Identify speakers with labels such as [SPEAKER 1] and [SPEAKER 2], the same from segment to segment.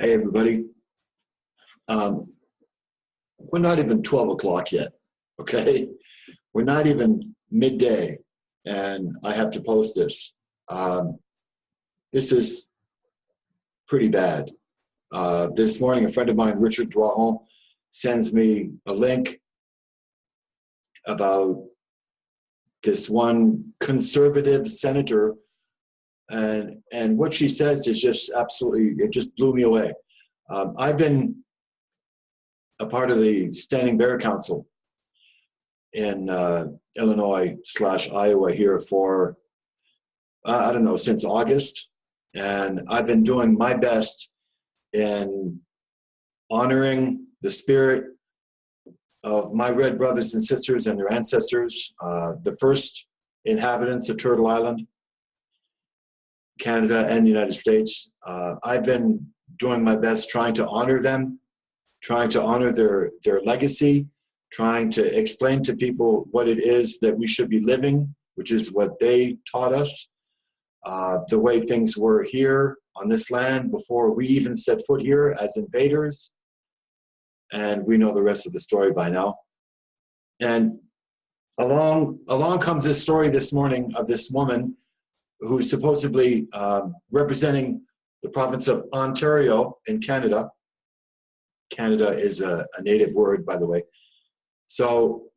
[SPEAKER 1] Hey, everybody. We're not even 12 o'clock yet, okay? We're not even midday, and I have to post this. This is pretty bad. This morning, a friend of mine, Richard Drouin, sends me a link about this one conservative senator, and what she says is just absolutely, it just blew me away. I've been a part of the Standing Bear Council in Illinois/Iowa here for, I don't know, since August. And I've been doing my best in honoring the spirit of my red brothers and sisters and their ancestors, the first inhabitants of Turtle Island, Canada and the United States. I've been doing my best trying to honor them, trying to honor their legacy, trying to explain to people what it is that we should be living, which is what they taught us, the way things were here on this land before we even set foot here as invaders. And we know the rest of the story by now. And along comes this story this morning of this woman who's supposedly representing the province of Ontario in Canada. Canada is a native word, by the way. So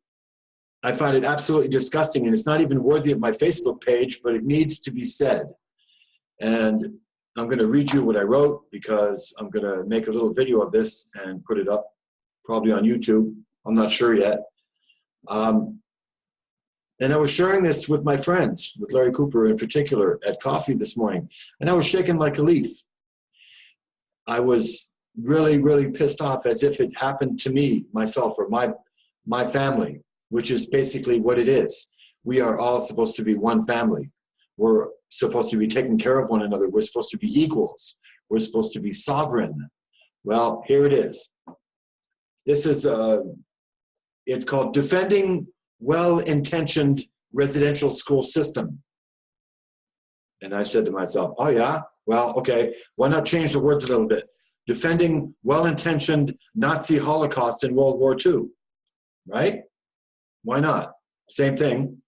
[SPEAKER 1] I find it absolutely disgusting, and it's not even worthy of my Facebook page, but it needs to be said. And I'm going to read you what I wrote, because I'm going to make a little video of this and put it up, probably on YouTube. I'm not sure yet. And I was sharing this with my friends, with Larry Cooper in particular, at coffee this morning, and I was shaking like a leaf. I was really, really pissed off, as if it happened to me, myself, or my family, which is basically what it is. We are all supposed to be one family. We're supposed to be taking care of one another. We're supposed to be equals. We're supposed to be sovereign. Well, here it is. This is, it's called Defending Well-Intentioned Residential School System. And I said to myself, oh yeah, well, okay, why not change the words a little bit? Defending well-intentioned Nazi Holocaust in World War II, right? Why not? Same thing.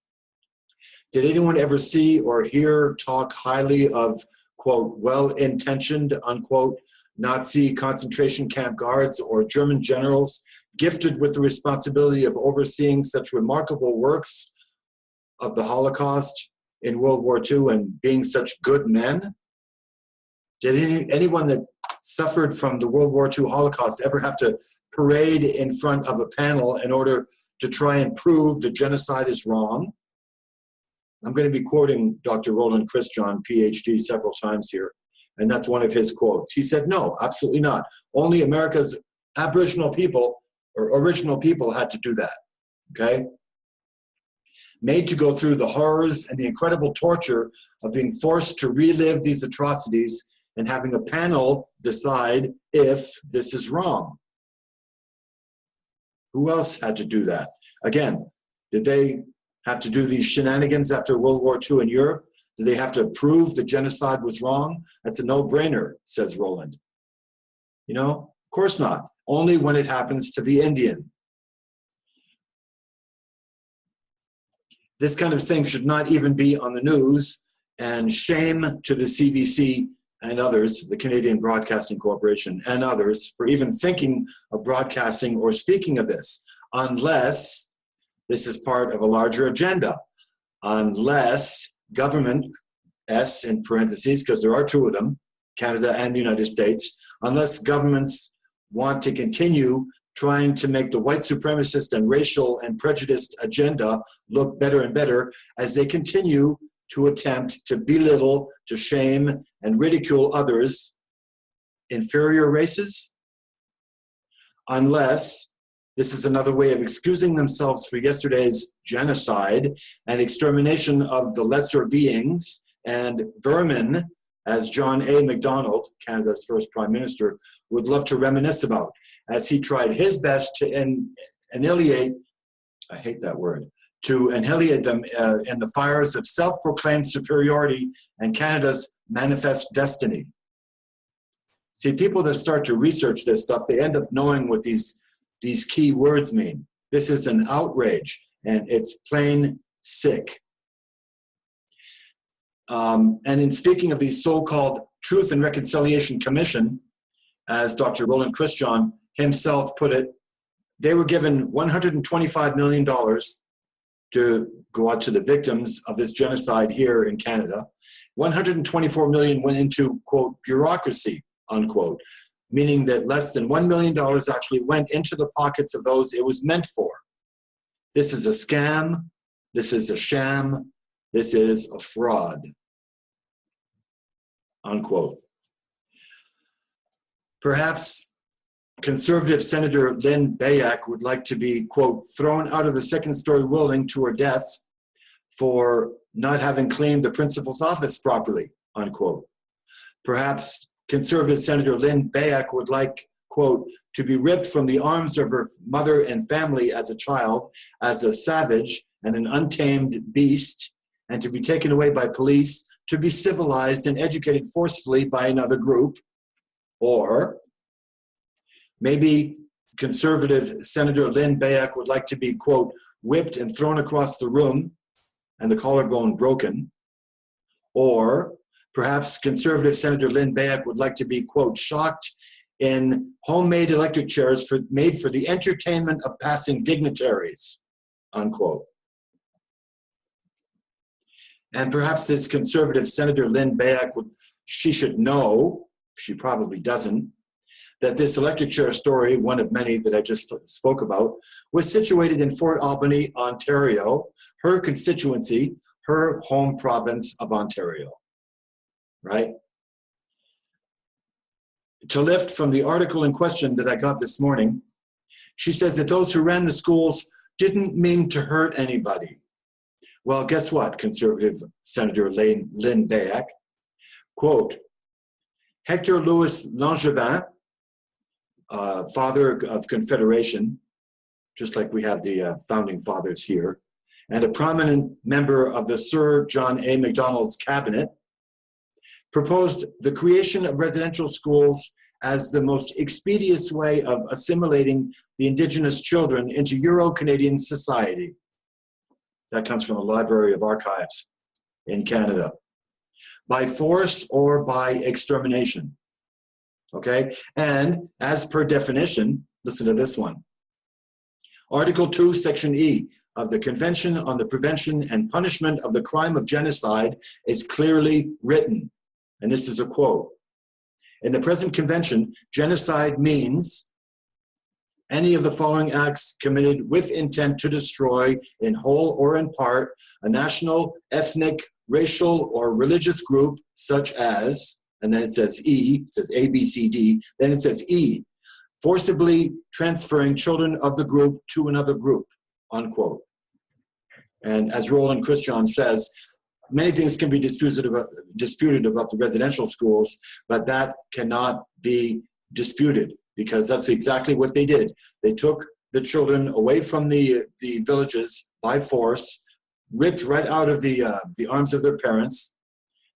[SPEAKER 1] Did anyone ever see or hear talk highly of, quote, well-intentioned, unquote, Nazi concentration camp guards or German generals gifted with the responsibility of overseeing such remarkable works of the Holocaust in World War II and being such good men? Did anyone that suffered from the World War II Holocaust ever have to parade in front of a panel in order to try and prove the genocide is wrong? I'm going to be quoting Dr. Roland Christian, PhD, several times here, and that's one of his quotes. He said, no, absolutely not. Only America's Aboriginal people or original people had to do that, okay? Made to go through the horrors and the incredible torture of being forced to relive these atrocities and having a panel decide if this is wrong. Who else had to do that? Again, did they have to do these shenanigans after World War II in Europe? Did they have to prove the genocide was wrong? That's a no-brainer, says Roland. You know, of course not. Only when it happens to the Indian. This kind of thing should not even be on the news, and shame to the CBC and others, the Canadian Broadcasting Corporation and others, for even thinking of broadcasting or speaking of this, unless this is part of a larger agenda, unless government, S in parentheses, because there are two of them, Canada and the United States, unless governments want to continue trying to make the white supremacist and racial and prejudiced agenda look better and better as they continue to attempt to belittle, to shame, and ridicule others, inferior races, unless this is another way of excusing themselves for yesterday's genocide and extermination of the lesser beings and vermin, as John A. Macdonald, Canada's first Prime Minister, would love to reminisce about, as he tried his best to annihilate, I hate that word, to annihilate them in the fires of self-proclaimed superiority and Canada's manifest destiny. See, people that start to research this stuff, they end up knowing what these key words mean. This is an outrage, and it's plain sick. And in speaking of the so-called Truth and Reconciliation Commission, as Dr. Roland Christian himself put it, they were given $125 million to go out to the victims of this genocide here in Canada. 124 million went into, quote, bureaucracy, unquote, meaning that less than $1 million actually went into the pockets of those it was meant for. This is a scam. This is a sham. This is a fraud, unquote. Perhaps conservative Senator Lynn Bayak would like to be, quote, thrown out of the second-story building to her death for not having claimed the principal's office properly, unquote. Perhaps conservative Senator Lynn Bayak would like, quote, to be ripped from the arms of her mother and family as a child, as a savage and an untamed beast, and to be taken away by police, to be civilized and educated forcefully by another group. Or maybe conservative Senator Lynn Bayak would like to be, quote, whipped and thrown across the room and the collarbone broken. Or perhaps conservative Senator Lynn Bayak would like to be, quote, shocked in homemade electric chairs made for the entertainment of passing dignitaries, unquote. And perhaps this conservative Senator Lynn Bayak she should know, she probably doesn't, that this electric chair story, one of many that I just spoke about, was situated in Fort Albany, Ontario, her constituency, her home province of Ontario, right? To lift from the article in question that I got this morning, she says that those who ran the schools didn't mean to hurt anybody. Well, guess what, conservative Senator Lynn Bayak? Quote, Hector Louis Langevin, father of Confederation, just like we have the founding fathers here, and a prominent member of the Sir John A. Macdonald's cabinet, proposed the creation of residential schools as the most expeditious way of assimilating the Indigenous children into Euro-Canadian society. That comes from the Library of Archives in Canada. By force or by extermination. Okay, and as per definition, listen to this one. Article 2, Section E of the Convention on the Prevention and Punishment of the Crime of Genocide is clearly written. And this is a quote. In the present convention, genocide means any of the following acts committed with intent to destroy in whole or in part a national, ethnic, racial, or religious group such as, and then it says E, it says A, B, C, D, then it says E, forcibly transferring children of the group to another group, unquote. And as Roland Christian says, many things can be disputed about the residential schools, but that cannot be disputed because that's exactly what they did. They took the children away from the villages by force, ripped right out of the arms of their parents,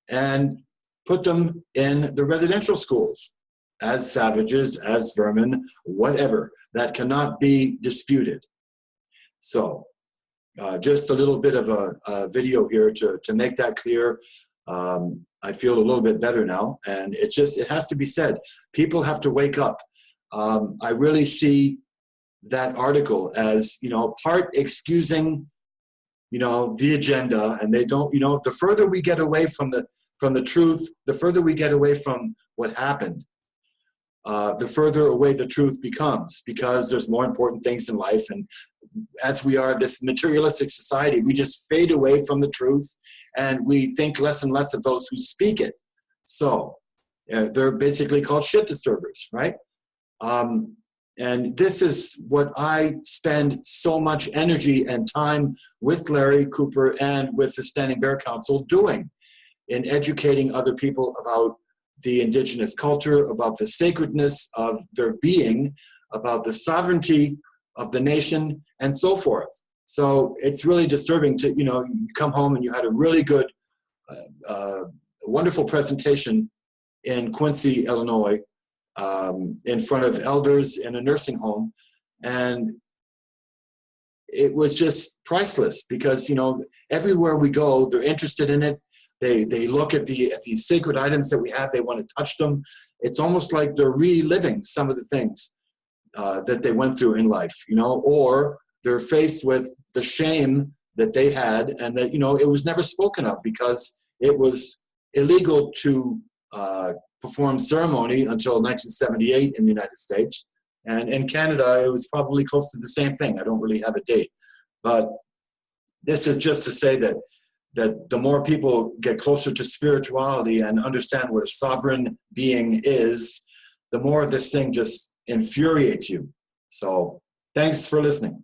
[SPEAKER 1] and put them in the residential schools as savages, as vermin, whatever. That cannot be disputed. So just a little bit of a video here to make that clear. I feel a little bit better now, and it has to be said. People have to wake up. I really see that article as, part excusing, the agenda, and they don't, the further we get away from the truth, the further we get away from what happened, the further away the truth becomes, because there's more important things in life. And as we are this materialistic society, we just fade away from the truth, and we think less and less of those who speak it. So they're basically called shit disturbers, right? And this is what I spend so much energy and time with Larry Cooper and with the Standing Bear Council doing, in educating other people about the Indigenous culture, about the sacredness of their being, about the sovereignty of the nation, and so forth. So it's really disturbing to, you come home and you had a really good, wonderful presentation in Quincy, Illinois, in front of elders in a nursing home. And it was just priceless because, you know, everywhere we go, they're interested in it. They look at these sacred items that we have. They want to touch them. It's almost like they're reliving some of the things that they went through in life, you know, or they're faced with the shame that they had and that, you know, it was never spoken of because it was illegal to perform ceremony until 1978 in the United States. And in Canada, it was probably close to the same thing. I don't really have a date. But this is just to say that the more people get closer to spirituality and understand what a sovereign being is, the more this thing just infuriates you. So thanks for listening.